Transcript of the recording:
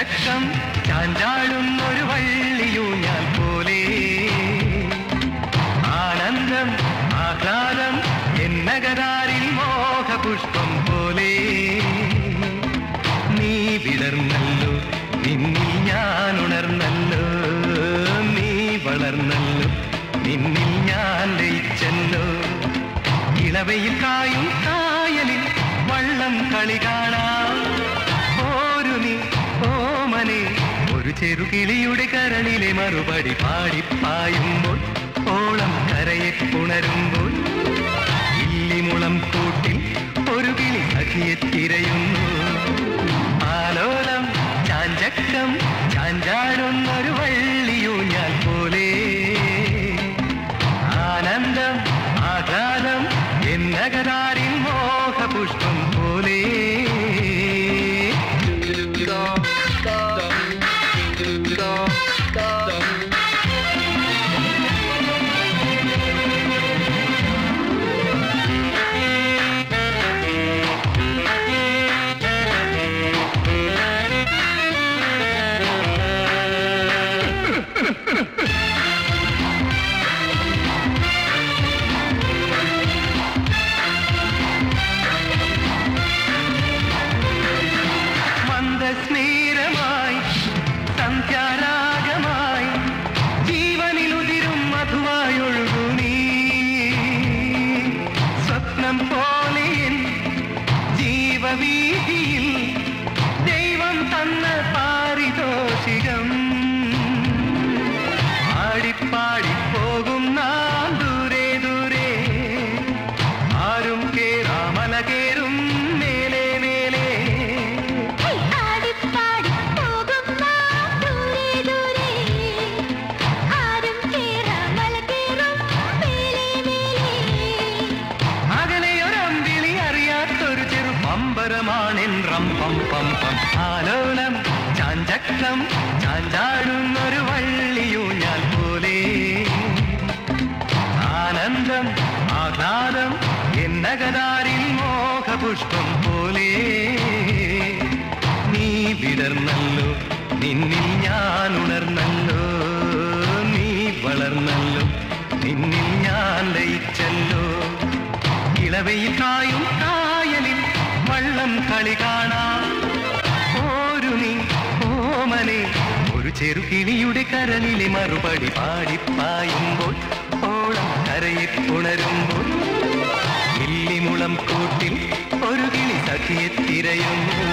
ചാഞ്ചക്കം ചാഞ്ചാടുന്നൊരു വള്ളിയൂഞ്ഞാൽ പോലെ ആനന്ദം ആഹ്ലാദം എന്നകരാരിൽ മോഹപുഷ്പം പോലെ നീ വിടർന്നല്ലോ നിന്നിൽ ഞാൻ ഉണർന്നല്ലോ നീ വളർന്നല്ലോ നിന്നിൽ ഞാൻ ലയിച്ചല്ലോ ഇളവയിൽ കായും കായലിൽ വള്ളം കളി കാണാം ഓരു നീ ഓമനെ ഒരു ചെറുകിളിയുടെ കരളിലെ മറുപടി പാടിപ്പായുമ്പോൾ ഓളം കരയെ പുണരുമ്പോൾ ഇല്ലിമുളം കൂട്ടിൽ ഒരു കിളി സഖിയെ തിരയുന്നു ആലോലം ചാഞ്ചക്കം ചാഞ്ചാടുന്നൊരു വള്ളിയൂഞ്ഞാൽ പോലെ ആനന്ദം ആഹ്ലാദം എന്നകരാരിൽ മോഹപുഷ്പം പോലെ മന്ദസ്മേരമായി സന്ധ്യാരാഗമായി ജീവനിലുതിരും മധുവായൊഴുകു നീ സ്വപ്നം പോലെ ജീവവീതിയിൽ ദൈവം തന്ന പാരിതോഷികം ആടിപ്പാടിപ്പോകും നാം ദൂരെ ദൂരെ ആരും കേറാമല കേറും മേലെ മേലെ അകലെയൊരമ്പിളി അറിയാത്തൊരു ചെറു പമ്പരമാണെൻ റംപം പമ്പം ആലോലം ചാഞ്ചക്കം ചാഞ്ചാടുന്നൊരു വള്ളിയൂഞ്ഞാൽ പോലെ ആനന്ദം ആഹ്ലാദം എന്നകരാരിൽ മോഹപുഷ്പം പോലെ നീ വിടർന്നല്ലോ നിന്നിൽ ഞാൻ ഉണർന്നല്ലോ നീ വളർന്നല്ലോ നിന്നിൽ ഞാൻ ലയിച്ചല്ലോ ഇളവയിൽ കായും കായലിൽ വള്ളം കളി കാണാം ഓരു നീ ഓമനെ ഒരു ചെറുകിളിയുടെ കരളിലെ മറുപടി പാടിപ്പായുമ്പോൾ ഓളം കരയെ പുണരുമ്പോൾ ഇല്ലിമുളം കൂട്ടിൽ ഒരു കിളി സഖിയെ തിരയുന്നു